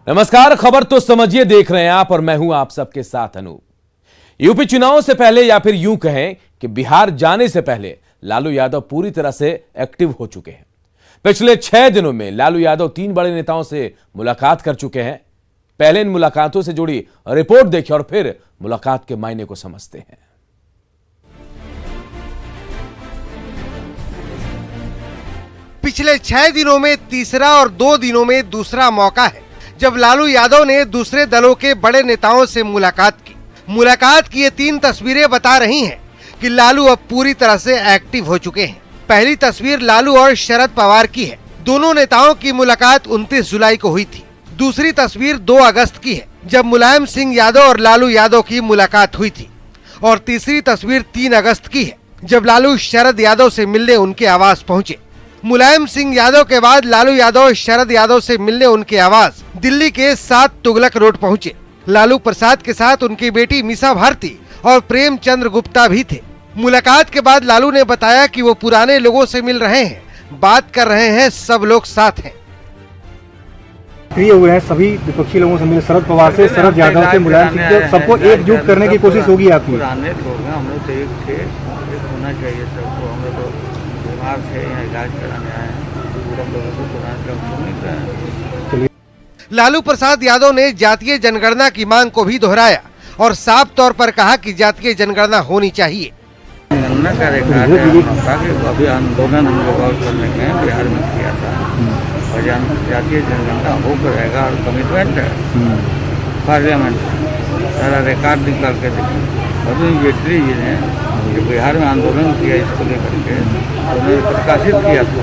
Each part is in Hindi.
नमस्कार, खबर तो समझिए देख रहे हैं आप और मैं हूं आप सबके साथ अनूप। यूपी चुनाव से पहले या फिर यूं कहें कि बिहार जाने से पहले लालू यादव पूरी तरह से एक्टिव हो चुके हैं। पिछले 6 दिनों में लालू यादव 3 बड़े नेताओं से मुलाकात कर चुके हैं। पहले इन मुलाकातों से जुड़ी रिपोर्ट देखें और फिर मुलाकात के मायने को समझते हैं। पिछले 6 दिनों में तीसरा और 2 दिनों में दूसरा मौका है जब लालू यादव ने दूसरे दलों के बड़े नेताओं से मुलाकात की। मुलाकात की ये 3 तस्वीरें बता रही हैं कि लालू अब पूरी तरह से एक्टिव हो चुके हैं। पहली तस्वीर लालू और शरद पवार की है। दोनों नेताओं की मुलाकात 29 जुलाई को हुई थी। दूसरी तस्वीर 2 अगस्त की है जब मुलायम सिंह यादव और लालू यादव की मुलाकात हुई थी। और तीसरी तस्वीर 3 अगस्त की है जब लालू शरद यादव से मिलने उनके आवास पहुंचे। मुलायम सिंह यादव के बाद लालू यादव शरद यादव से मिलने उनके आवास दिल्ली के 7 तुगलक रोड पहुंचे। लालू प्रसाद के साथ उनकी बेटी मीसा भारती और प्रेमचंद्र गुप्ता भी थे। मुलाकात के बाद लालू ने बताया कि वो पुराने लोगों से मिल रहे हैं, बात कर रहे हैं, सब लोग साथ हैं। सक्रिय हुए हैं, सभी विपक्षी लोगों से मिले, शरद पवार से, शरद यादव से, मुलायम सिंह से, सबको एकजुट करने की कोशिश होगी आपकी। पुराने लोग हैं, हम लोग तो एक थे, एक होना चाहिए सबको। हम लोग तो बीमार थे, यहाँ इलाज कराने आए हैं, सब लोगों को पुराने लोग नहीं कराए। लालू प्रसाद यादव ने जातीय जनगणना की मांग को भी दोहराया और साफ तौर पर कहा कि जातीय जनगणना होनी चाहिए। जनगणना का रिकॉर्ड है, ताकि अभी आंदोलन हम लोग और करने के बिहार में किया था और जातीय जनगणना होकर रहेगा और कमिटमेंट है पार्लियामेंट सारा रिकॉर्ड निकाल के देखिए। अभी जेटली जी ने जो बिहार में आंदोलन किया इसको लेकर के उन्होंने प्रकाशित किया था,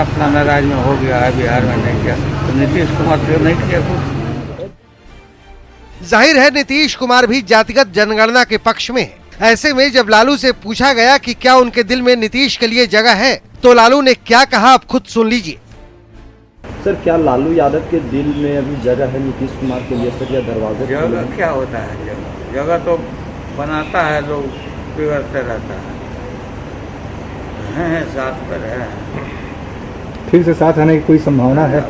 फलाना राज्य में हो गया है, बिहार में नहीं किया। तो नीतीश कुमार तो नहीं किया कुछ। जाहिर है नीतीश कुमार भी जातिगत जनगणना के पक्ष में है। ऐसे में जब लालू से पूछा गया कि क्या उनके दिल में नीतीश के लिए जगह है, तो लालू ने क्या कहा आप खुद सुन लीजिए। सर, क्या लालू यादव के दिल में अभी जगह है नीतीश कुमार के लिए सर, या दरवाजे? जगह क्या होता है? जगह तो बनाता है, लोग बिगड़ते रहता है, साथ पर है। फिर से साथ आने की कोई संभावना है?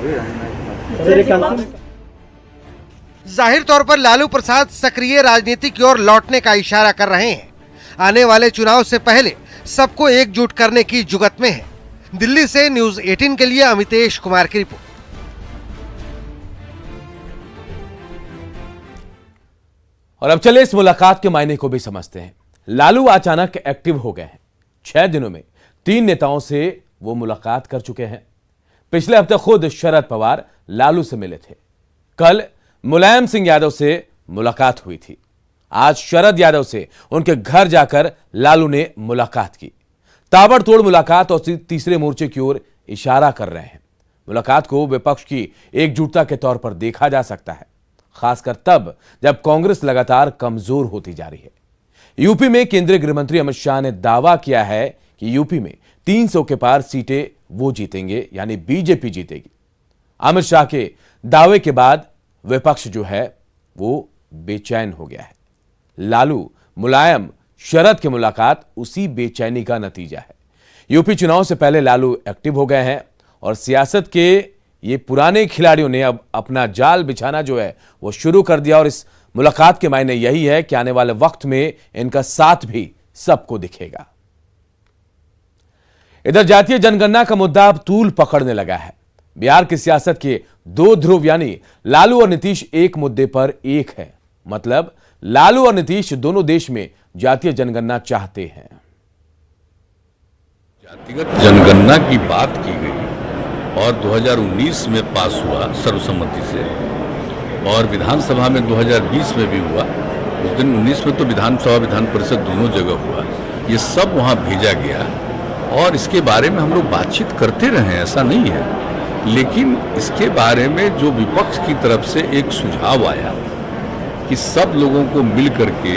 जाहिर तौर पर लालू प्रसाद सक्रिय राजनीति की ओर लौटने का इशारा कर रहे हैं। आने वाले चुनाव से पहले सबको एकजुट करने की जुगत में है। दिल्ली से न्यूज़ 18 के लिए अमितेश कुमार की रिपोर्ट। और अब चले इस मुलाकात के मायने को भी समझते हैं। लालू अचानक एक्टिव हो गए हैं। 6 दिनों में 3 नेताओं से वो मुलाकात कर चुके हैं। पिछले हफ्ते खुद शरद पवार लालू से मिले थे। कल मुलायम सिंह यादव से मुलाकात हुई थी। आज शरद यादव से उनके घर जाकर लालू ने मुलाकात की। ताबड़तोड़ मुलाकात और तीसरे मोर्चे की ओर इशारा कर रहे हैं। मुलाकात को विपक्ष की एकजुटता के तौर पर देखा जा सकता है, खासकर तब जब कांग्रेस लगातार कमजोर होती जा रही है। यूपी में केंद्रीय गृह मंत्री अमित शाह ने दावा किया है कि यूपी में 300 के पार सीटें वो जीतेंगे, यानी बीजेपी जीतेगी। अमित शाह के दावे के बाद विपक्ष जो है वो बेचैन हो गया है। लालू, मुलायम, शरद की मुलाकात उसी बेचैनी का नतीजा है। यूपी चुनाव से पहले लालू एक्टिव हो गए हैं और सियासत के ये पुराने खिलाड़ियों ने अब अपना जाल बिछाना जो है वो शुरू कर दिया। और इस मुलाकात के मायने यही है कि आने वाले वक्त में इनका साथ भी सबको दिखेगा। इधर जातीय जनगणना का मुद्दा अब तूल पकड़ने लगा है। बिहार की सियासत के 2 ध्रुव यानी लालू और नीतीश एक मुद्दे पर एक है। मतलब लालू और नीतीश दोनों देश में जातीय जनगणना चाहते हैं। जातिगत जनगणना की बात की गई और 2019 में पास हुआ सर्वसम्मति से, और विधानसभा में 2020 में भी हुआ। उस दिन 19 में तो विधानसभा विधान परिषद दोनों जगह हुआ। ये सब वहाँ भेजा गया और इसके बारे में हम लोग बातचीत करते रहे, ऐसा नहीं है। लेकिन इसके बारे में जो विपक्ष की तरफ से एक सुझाव आया कि सब लोगों को मिल करके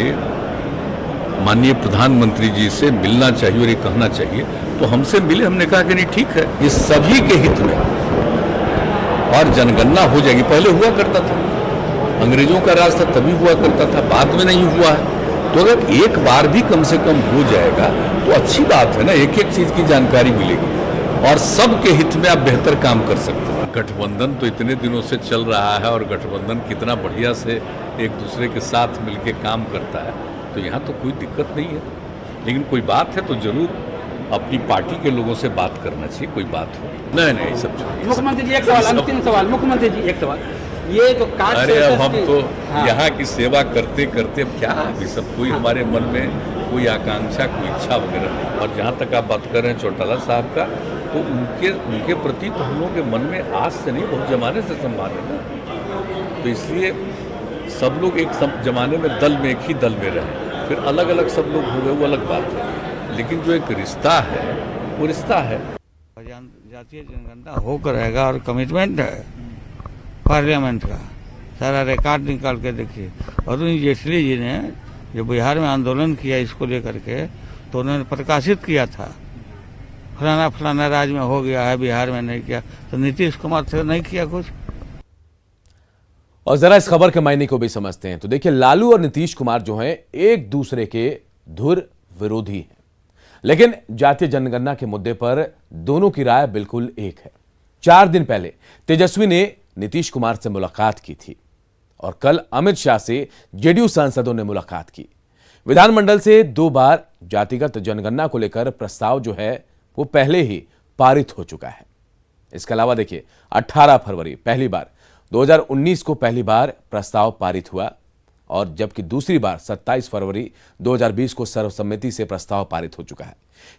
माननीय प्रधानमंत्री जी से मिलना चाहिए और ये कहना चाहिए, तो हमसे मिले। हमने कहा कि नहीं, ठीक है, ये सभी के हित में और जनगणना हो जाएगी। पहले हुआ करता था, अंग्रेजों का राज था तभी हुआ करता था, बाद में नहीं हुआ है। तो अगर एक बार भी कम से कम हो जाएगा तो अच्छी बात है ना, एक एक चीज की जानकारी मिलेगी और सबके हित में आप बेहतर काम कर सकते हैं। गठबंधन तो इतने दिनों से चल रहा है और गठबंधन कितना बढ़िया से एक दूसरे के साथ मिलके काम करता है, तो यहाँ तो कोई दिक्कत नहीं है। लेकिन कोई बात है तो जरूर अपनी पार्टी के लोगों से बात करना चाहिए, कोई बात हो। नहीं सब छोड़िए। मुख्यमंत्री जी एक सवाल, अंतिम सवाल मुख्यमंत्री जी एक सवाल, ये जो कास्ट अरे अब सेंसस हम की- तो हाँ। यहाँ की सेवा करते करते अब क्या अभी सब कोई हमारे मन में कोई आकांक्षा कोई इच्छा वगैरह नहीं। और जहाँ तक आप बात कर रहे हैं चौटाला साहब का, तो उनके प्रति तो हम लोगों के मन में आज से नहीं बहुत जमाने से सम्मान है ना। तो इसलिए सब लोग एक जमाने में दल में एक ही दल में रहे, फिर अलग अलग सब लोग हो गए वो अलग बात है, लेकिन जो एक रिश्ता है वो रिश्ता है। जातीय जनगणना होकर रहेगा और कमिटमेंट है पार्लियामेंट का, सारा रिकॉर्ड निकाल के देखिए। अरुण जेटली जी ने जो बिहार में आंदोलन किया इसको लेकर के, तो उन्होंने प्रकाशित किया था फलाना फलाना राज्य में हो गया है, बिहार में नहीं किया। तो नीतीश कुमार से नहीं किया कुछ। और जरा इस खबर के मायने को भी समझते हैं। तो देखिए, लालू और नीतीश कुमार जो हैं एक दूसरे के धुर विरोधी हैं, लेकिन जातीय जनगणना के मुद्दे पर दोनों की राय बिल्कुल एक है। 4 दिन पहले तेजस्वी ने नीतीश कुमार से मुलाकात की थी और कल अमित शाह से जेडीयू सांसदों ने मुलाकात की। विधानमंडल से 2 बार जातिगत जनगणना को लेकर प्रस्ताव जो है वो पहले ही पारित हो चुका है। इसके अलावा देखिए, 18 फरवरी पहली बार, 2019 को पहली बार प्रस्ताव पारित हुआ और जबकि दूसरी बार 27 फरवरी 2020 को सर्वसम्मति से प्रस्ताव पारित हो चुका है।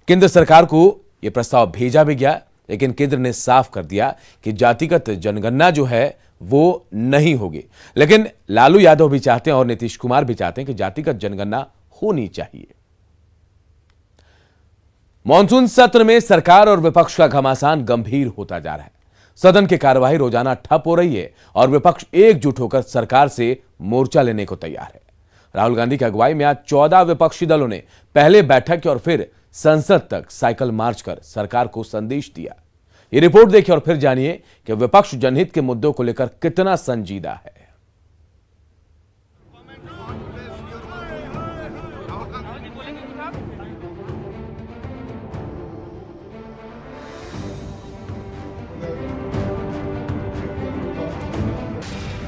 केंद्र सरकार को यह प्रस्ताव भेजा भी गया, लेकिन केंद्र ने साफ कर दिया कि जातिगत जनगणना जो है वो नहीं होगी। लेकिन लालू यादव भी चाहते हैं और नीतीश कुमार भी चाहते हैं कि जातिगत जनगणना होनी चाहिए। मॉनसून सत्र में सरकार और विपक्ष का घमासान गंभीर होता जा रहा है। सदन की कार्यवाही रोजाना ठप हो रही है और विपक्ष एकजुट होकर सरकार से मोर्चा लेने को तैयार है। राहुल गांधी की अगुवाई में आज 14 विपक्षी दलों ने पहले बैठक और फिर संसद तक साइकिल मार्च कर सरकार को संदेश दिया। ये रिपोर्ट देखिए और फिर जानिए कि विपक्ष जनहित के मुद्दों को लेकर कितना संजीदा है।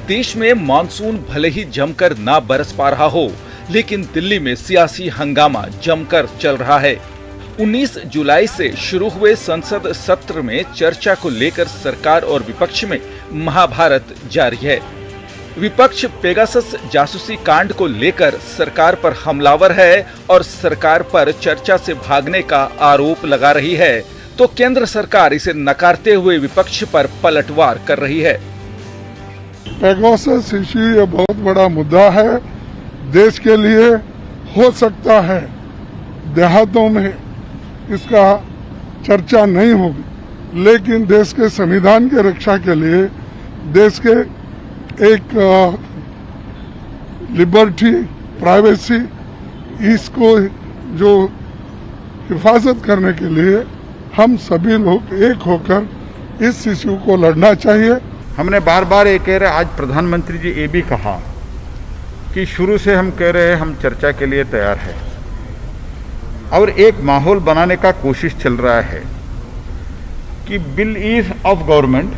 देश में मानसून भले ही जमकर ना बरस पा रहा हो, लेकिन दिल्ली में सियासी हंगामा जमकर चल रहा है। 19 जुलाई से शुरू हुए संसद सत्र में चर्चा को लेकर सरकार और विपक्ष में महाभारत जारी है। विपक्ष पेगासस जासूसी कांड को लेकर सरकार पर हमलावर है और सरकार पर चर्चा से भागने का आरोप लगा रही है, तो केंद्र सरकार इसे नकारते हुए विपक्ष पर पलटवार कर रही है। पेगासस इश्यू ये बहुत बड़ा मुद्दा है देश के लिए। हो सकता है देहातों में इसका चर्चा नहीं होगी, लेकिन देश के संविधान के रक्षा के लिए, देश के एक लिबर्टी, प्राइवेसी, इसको जो हिफाजत करने के लिए हम सभी लोग एक होकर इस इश्यू को लड़ना चाहिए। हमने बार बार ये कह रहे, आज प्रधानमंत्री जी ये भी कहा कि शुरू से हम कह रहे हैं हम चर्चा के लिए तैयार है और एक माहौल बनाने का कोशिश चल रहा है कि बिल इज ऑफ गवर्नमेंट।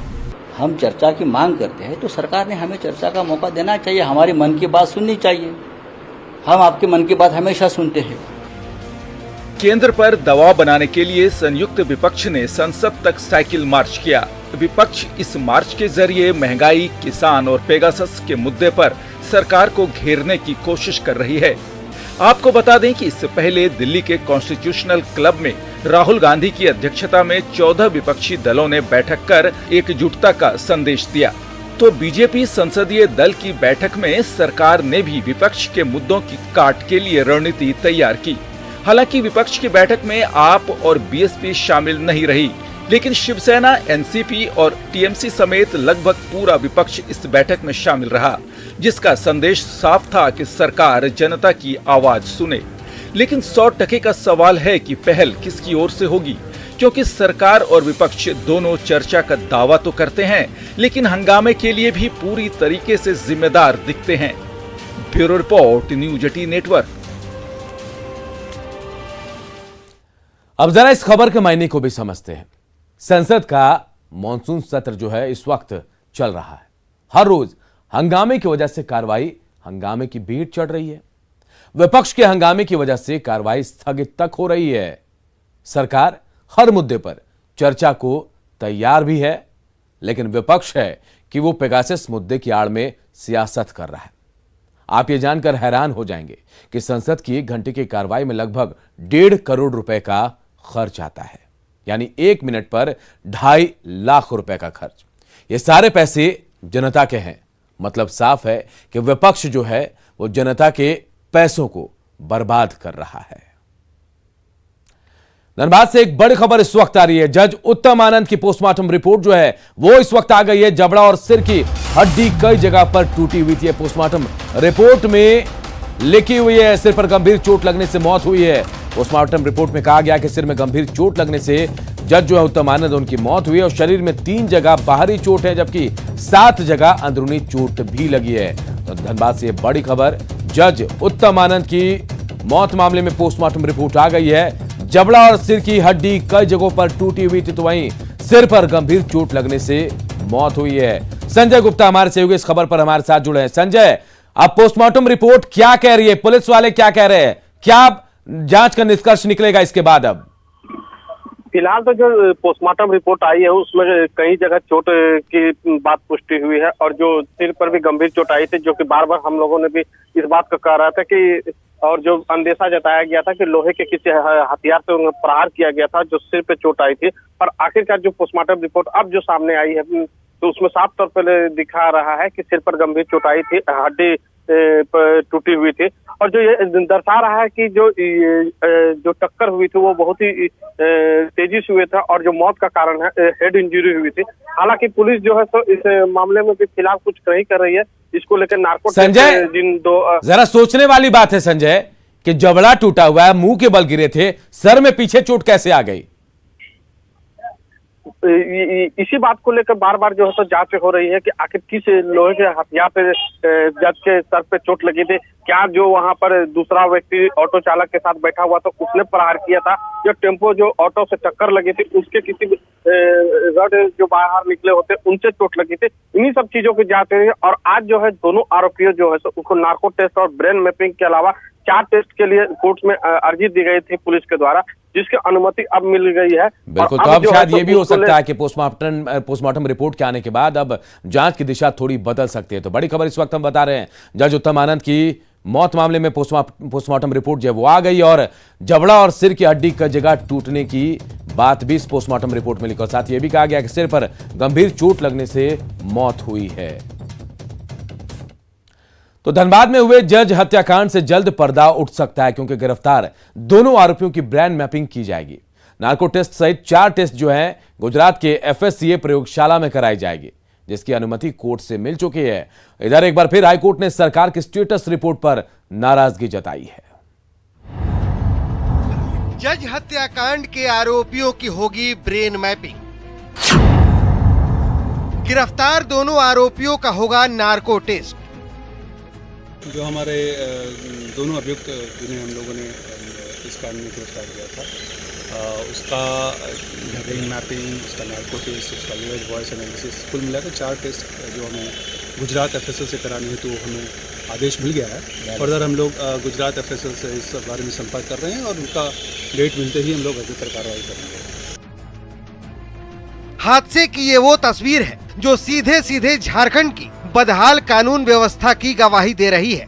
हम चर्चा की मांग करते हैं तो सरकार ने हमें चर्चा का मौका देना चाहिए, हमारे मन की बात सुननी चाहिए। हम आपके मन की बात हमेशा सुनते हैं। केंद्र पर दबाव बनाने के लिए संयुक्त विपक्ष ने संसद तक साइकिल मार्च किया। विपक्ष इस मार्च के जरिए महंगाई, किसान और पेगासस के मुद्दे पर सरकार को घेरने की कोशिश कर रही है। आपको बता दें कि इससे पहले दिल्ली के कॉन्स्टिट्यूशनल क्लब में राहुल गांधी की अध्यक्षता में 14 विपक्षी दलों ने बैठक कर एकजुटता का संदेश दिया। तो बीजेपी संसदीय दल की बैठक में सरकार ने भी विपक्ष के मुद्दों की काट के लिए रणनीति तैयार की। हालांकि विपक्ष की बैठक में आप और बीएसपी शामिल नहीं रही, लेकिन शिवसेना, एनसीपी और टीएमसी समेत लगभग पूरा विपक्ष इस बैठक में शामिल रहा, जिसका संदेश साफ था कि सरकार जनता की आवाज सुने। लेकिन 100% का सवाल है कि पहल किसकी ओर से होगी, क्योंकि सरकार और विपक्ष दोनों चर्चा का दावा तो करते हैं, लेकिन हंगामे के लिए भी पूरी तरीके से जिम्मेदार दिखते हैं। Bureau report, news 18 network. अब जरा इस खबर के मायने को भी समझते हैं। संसद का मॉनसून सत्र जो है इस वक्त चल रहा है। हर रोज हंगामे की वजह से कार्रवाई हंगामे की भीड़ चढ़ रही है। विपक्ष के हंगामे की वजह से कार्रवाई स्थगित तक हो रही है। सरकार हर मुद्दे पर चर्चा को तैयार भी है, लेकिन विपक्ष है कि वो पेगासस मुद्दे की आड़ में सियासत कर रहा है। आप ये जानकर हैरान हो जाएंगे कि संसद की 1 घंटे की कार्रवाई में लगभग 1.5 करोड़ रुपए का खर्च आता है, यानी 1 मिनट पर 2.5 लाख रुपए का खर्च। ये सारे पैसे जनता के हैं। मतलब साफ है कि विपक्ष जो है वो जनता के पैसों को बर्बाद कर रहा है। धनबाद से एक बड़ी खबर इस वक्त आ रही है। जज उत्तम आनंद की पोस्टमार्टम रिपोर्ट जो है वो इस वक्त आ गई है। जबड़ा और सिर की हड्डी कई जगह पर टूटी हुई थी। पोस्टमार्टम रिपोर्ट में लिखी हुई है सिर पर गंभीर चोट लगने से मौत हुई है। पोस्टमार्टम रिपोर्ट में कहा गया कि सिर में गंभीर चोट लगने से जज जो है उत्तम आनंद उनकी मौत हुई है और शरीर में 3 जगह बाहरी चोट है, जबकि 7 जगह अंदरूनी चोट भी लगी है। तो धनबाद से बड़ी खबर, जज उत्तम आनंद की मौत मामले में पोस्टमार्टम रिपोर्ट आ गई है। जबड़ा और सिर की हड्डी कई जगहों पर टूटी हुई थी, तो वहीं सिर पर गंभीर चोट लगने से मौत हुई है। संजय गुप्ता हमारे सहयोगी इस खबर पर हमारे साथ जुड़े हैं। संजय, अब पोस्टमार्टम रिपोर्ट क्या कह रही है? पुलिस वाले क्या कह रहे हैं? क्या जांच का निष्कर्ष निकलेगा इसके बाद? अब फिलहाल तो जो पोस्टमार्टम रिपोर्ट आई है उसमें कई जगह चोट की बात पुष्टि हुई है और जो सिर पर भी गंभीर चोट आई थी, जो कि बार बार हम लोगों ने भी इस बात को कह रहा था कि और जो अंदेशा जताया गया था कि लोहे के किसी हथियार से उन्हें प्रहार किया गया था जो सिर पे चोट आई थी। पर आखिरकार जो पोस्टमार्टम रिपोर्ट अब जो सामने आई है तो उसमें साफ तौर पर दिखा रहा है कि सिर पर गंभीर चोट आई थी, हड्डी टूटी हुई थी और जो ये दर्शा रहा है कि जो टक्कर हुई थी वो बहुत ही तेजी से हुई था और जो मौत का कारण है हेड इंजरी हुई थी। हालांकि पुलिस जो है तो इस मामले में भी फिलहाल कुछ नहीं कर रही है। इसको लेकर नार्को संजय, जरा सोचने वाली बात है संजय कि जबड़ा टूटा हुआ है, मुंह के बल गिरे थे, सर में पीछे चोट कैसे आ गई? इसी बात को लेकर बार बार जो है तो जांच हो रही है कि आखिर किस लोहे के हथियार पे जज के सर पे चोट लगी थी। क्या जो वहां पर दूसरा व्यक्ति ऑटो चालक के साथ बैठा हुआ तो उसने प्रहार किया था, जो टेम्पो जो ऑटो से टक्कर लगी थी उसके किसी रड जो बाहर निकले होते उनसे चोट लगी थी। इन्हीं सब चीजों की जांच हो रही है और आज जो है दोनों आरोपियों जो है तो उसको नार्को टेस्ट और ब्रेन मैपिंग के अलावा 4 टेस्ट के लिए कोर्ट में अर्जी दी गई थी पुलिस के द्वारा, जिसकी अनुमति अब मिल गई है। बिल्कुल, तो अब शायद ये भी हो सकता है कि पोस्टमार्टम रिपोर्ट के आने के बाद अब जांच की दिशा थोड़ी बदल सकती है। तो बड़ी खबर इस वक्त हम बता रहे हैं, जज उत्तम आनंद की मौत मामले में पोस्टमार्टम रिपोर्ट जो है वो आ गई और जबड़ा और सिर की हड्डी का जगह टूटने की बात भी इस पोस्टमार्टम रिपोर्ट में लिखी और साथ ये भी कहा गया कि सिर पर गंभीर चोट लगने से मौत हुई है। तो धनबाद में हुए जज हत्याकांड से जल्द पर्दा उठ सकता है, क्योंकि गिरफ्तार दोनों आरोपियों की ब्रेन मैपिंग की जाएगी। नार्को टेस्ट सहित 4 टेस्ट जो हैं गुजरात के FSCA प्रयोगशाला में कराई जाएगी, जिसकी अनुमति कोर्ट से मिल चुकी है। इधर एक बार फिर हाईकोर्ट ने सरकार की स्टेटस रिपोर्ट पर नाराजगी जताई है। जज हत्याकांड के आरोपियों की होगी ब्रेन मैपिंग। गिरफ्तार दोनों आरोपियों का होगा नार्को टेस्ट। जो हमारे दोनों अभियुक्त जिन्हें हम लोगों ने इस कांड में गिरफ्तार किया था उसका ब्रेन मैपिंग, उसका नार्को टेस्ट, उसका लिवर वॉइस एनालिसिस, कुल मिलाकर 4 टेस्ट जो हमें गुजरात FSL से करानी है तो हमें आदेश मिल गया है। फर्दर हम लोग गुजरात FSL से इस बारे में संपर्क कर रहे हैं और उनका डेट मिलते ही हम लोग अग्रिम कार्रवाई करेंगे। हादसे की ये वो तस्वीर है जो सीधे सीधे झारखंड की बदहाल कानून व्यवस्था की गवाही दे रही है।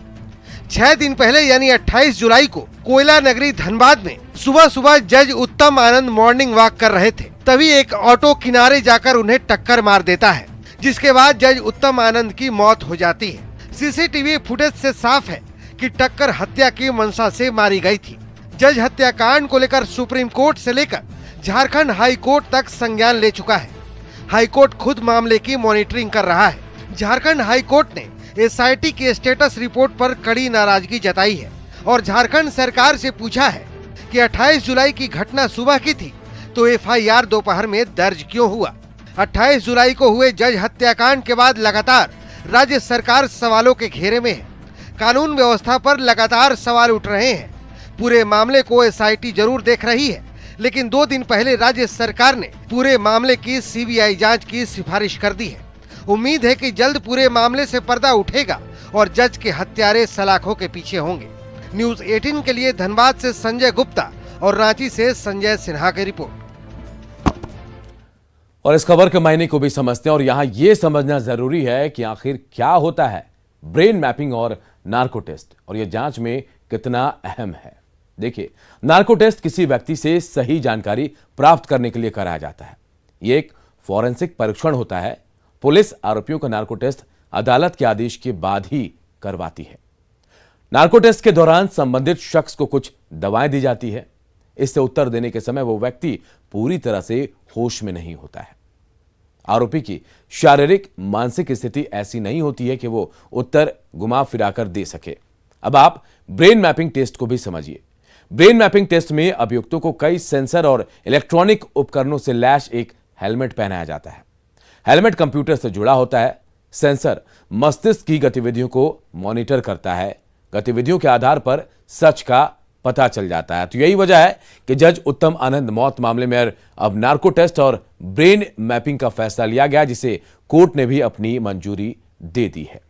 6 दिन पहले यानी 28 जुलाई को कोयला नगरी धनबाद में सुबह सुबह जज उत्तम आनंद मॉर्निंग वॉक कर रहे थे, तभी एक ऑटो किनारे जाकर उन्हें टक्कर मार देता है, जिसके बाद जज उत्तम आनंद की मौत हो जाती है। CCTV फुटेज से साफ है कि टक्कर हत्या की मंशा से मारी गई थी। जज हत्याकांड को लेकर सुप्रीम कोर्ट से लेकर झारखंड हाई कोर्ट तक संज्ञान ले चुका है। हाई कोर्ट खुद मामले की मॉनिटरिंग कर रहा है। झारखंड हाई कोर्ट ने SIT की स्टेटस रिपोर्ट पर कड़ी नाराजगी जताई है और झारखंड सरकार से पूछा है कि 28 जुलाई की घटना सुबह की थी तो FIR दोपहर में दर्ज क्यों हुआ। 28 जुलाई को हुए जज हत्याकांड के बाद लगातार राज्य सरकार सवालों के घेरे में है। कानून व्यवस्था पर लगातार सवाल उठ रहे हैं। पूरे मामले को SIT जरूर देख रही है, लेकिन 2 दिन पहले राज्य सरकार ने पूरे मामले की सीबीआई जांच की सिफारिश कर दी है। उम्मीद है कि जल्द पूरे मामले से पर्दा उठेगा और जज के हत्यारे सलाखों के पीछे होंगे। न्यूज़ 18 के लिए धनबाद से संजय गुप्ता और रांची से संजय सिन्हा की रिपोर्ट। और इस खबर के मायने को भी समझते हैं और यहां यह समझना जरूरी है कि आखिर क्या होता है ब्रेन मैपिंग और नार्को टेस्ट और यह जांच में कितना अहम है। देखिए, नार्को टेस्ट किसी व्यक्ति से सही जानकारी प्राप्त करने के लिए कराया जाता है। यह एक फॉरेंसिक परीक्षण होता है। पुलिस आरोपियों का नार्को टेस्ट अदालत के आदेश के बाद ही करवाती है। नार्को टेस्ट के दौरान संबंधित शख्स को कुछ दवाएं दी जाती है। इससे उत्तर देने के समय वो व्यक्ति पूरी तरह से होश में नहीं होता है। आरोपी की शारीरिक मानसिक स्थिति ऐसी नहीं होती है कि वो उत्तर घुमा फिराकर दे सके। अब आप ब्रेन मैपिंग टेस्ट को भी समझिए। ब्रेन मैपिंग टेस्ट में अभियुक्तों को कई सेंसर और इलेक्ट्रॉनिक उपकरणों से लैस एक हेलमेट पहनाया जाता है। हेलमेट कंप्यूटर से जुड़ा होता है। सेंसर मस्तिष्क की गतिविधियों को मॉनिटर करता है। गतिविधियों के आधार पर सच का पता चल जाता है। तो यही वजह है कि जज उत्तम आनंद मौत मामले में अब नार्को टेस्ट और ब्रेन मैपिंग का फैसला लिया गया, जिसे कोर्ट ने भी अपनी मंजूरी दे दी है।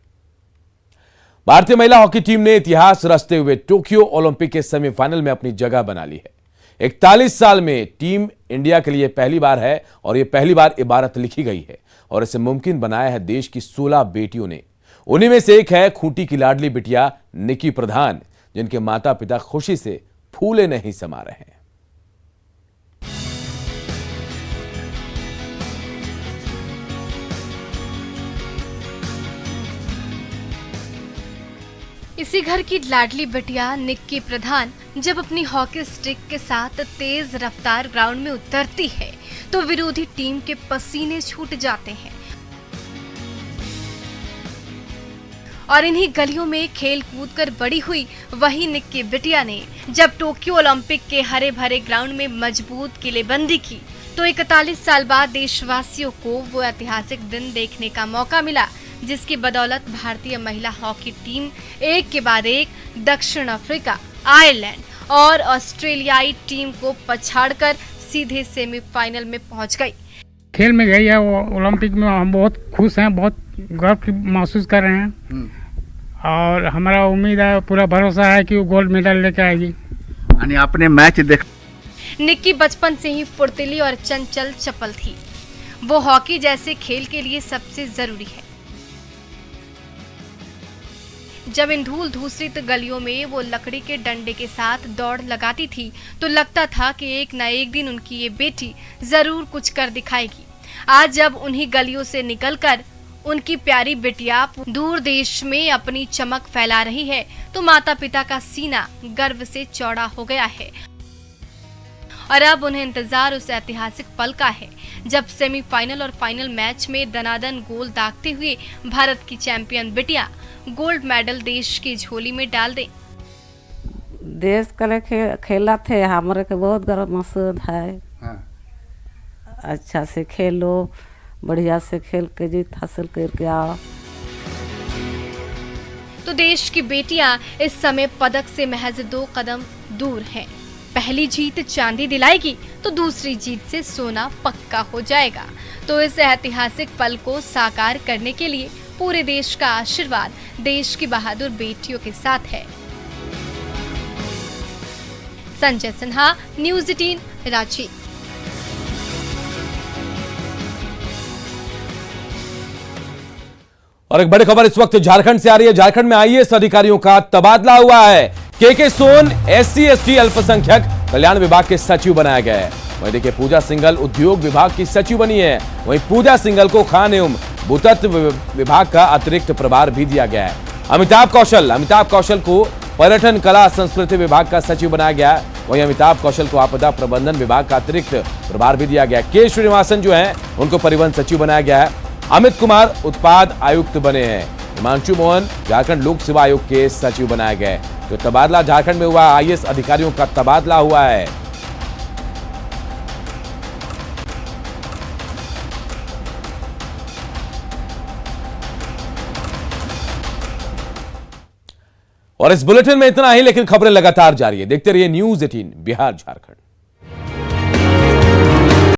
भारतीय महिला हॉकी टीम ने इतिहास रचते हुए टोक्यो ओलंपिक के सेमीफाइनल में अपनी जगह बना ली है। 41 साल में टीम इंडिया के लिए पहली बार है और यह पहली बार इबारत लिखी गई है और इसे मुमकिन बनाया है देश की 16 बेटियों ने। उन्हीं में से एक है खूंटी की लाडली बिटिया निक्की प्रधान, जिनके माता पिता खुशी से फूले नहीं समा रहे हैं। इसी घर की लाडली बिटिया निक्की प्रधान जब अपनी हॉकी स्टिक के साथ तेज रफ्तार ग्राउंड में उतरती है तो विरोधी टीम के पसीने छूट जाते हैं। और इन्हीं गलियों में खेल कूद कर बड़ी हुई वही निक्की बिटिया ने जब टोक्यो ओलंपिक के हरे भरे ग्राउंड में मजबूत किलेबंदी की तो 41 साल बाद देशवासियों को वो ऐतिहासिक दिन देखने का मौका मिला, जिसकी बदौलत भारतीय महिला हॉकी टीम एक के बाद एक दक्षिण अफ्रीका, आयरलैंड और ऑस्ट्रेलियाई टीम को पछाड़कर सीधे सेमीफाइनल में पहुंच गई। खेल में गई है वो ओलंपिक में, हम बहुत खुश हैं, बहुत गर्व महसूस कर रहे हैं और हमारा उम्मीद है, पूरा भरोसा है कि वो गोल्ड मेडल लेकर आएगी। यानी आपने मैच देख। निक्की बचपन से ही फुर्तीली और चंचल चपल थी। वो हॉकी जैसे खेल के लिए सबसे जरूरी है। जब इन धूल धूसरित गलियों में वो लकड़ी के डंडे के साथ दौड़ लगाती थी तो लगता था कि एक न एक दिन उनकी ये बेटी जरूर कुछ कर दिखाएगी। आज जब उन्हीं गलियों से निकलकर उनकी प्यारी बिटिया दूर देश में अपनी चमक फैला रही है तो माता पिता का सीना गर्व से चौड़ा हो गया है और अब उन्हें इंतजार उस ऐतिहासिक पल का है जब सेमीफाइनल और फाइनल मैच में दनादन गोल दागते हुए भारत की चैंपियन बिटिया गोल्ड मेडल देश की झोली में डाल दे। देश के लिए खेला थे, हमारे के बहुत गर्व महसूस है। अच्छा से खेलो, बढ़िया से खेल के जीत हासिल करके आओ। तो देश की बेटियां इस समय पदक से महज 2 कदम दूर हैं। पहली जीत चांदी दिलाएगी तो दूसरी जीत से सोना पक्का हो जाएगा। तो इस ऐतिहासिक पल को साकार करने के लिए पूरे देश का आशीर्वाद देश की बहादुर बेटियों के साथ है। संजय सिन्हा, न्यूज़ 18, रांची। और एक बड़ी खबर इस वक्त झारखंड से आ रही है। झारखंड में आईएएस अधिकारियों का तबादला हुआ है। के सोन SC/ST अल्पसंख्यक कल्याण विभाग के सचिव बनाया गया है। वहीं देखिए, पूजा सिंघल उद्योग विभाग की सचिव बनी है। वहीं पूजा सिंघल को खान एवं भूतत्व विभाग का अतिरिक्त प्रभार भी दिया गया है। अमिताभ कौशल को पर्यटन कला संस्कृति विभाग का सचिव बनाया गया है। वहीं अमिताभ कौशल को आपदा प्रबंधन विभाग का अतिरिक्त प्रभार भी दिया गया है। के श्रीनिवासन जो है उनको परिवहन सचिव बनाया गया है। अमित कुमार उत्पाद आयुक्त बने हैं। हिमांशु मोहन झारखंड लोक सेवा आयोग के सचिव बनाए गए। तो तबादला झारखंड में हुआ, आईएएस अधिकारियों का तबादला हुआ है। और इस बुलेटिन में इतना ही, लेकिन खबरें लगातार जारी है। देखते रहिए न्यूज़ 18 बिहार झारखंड।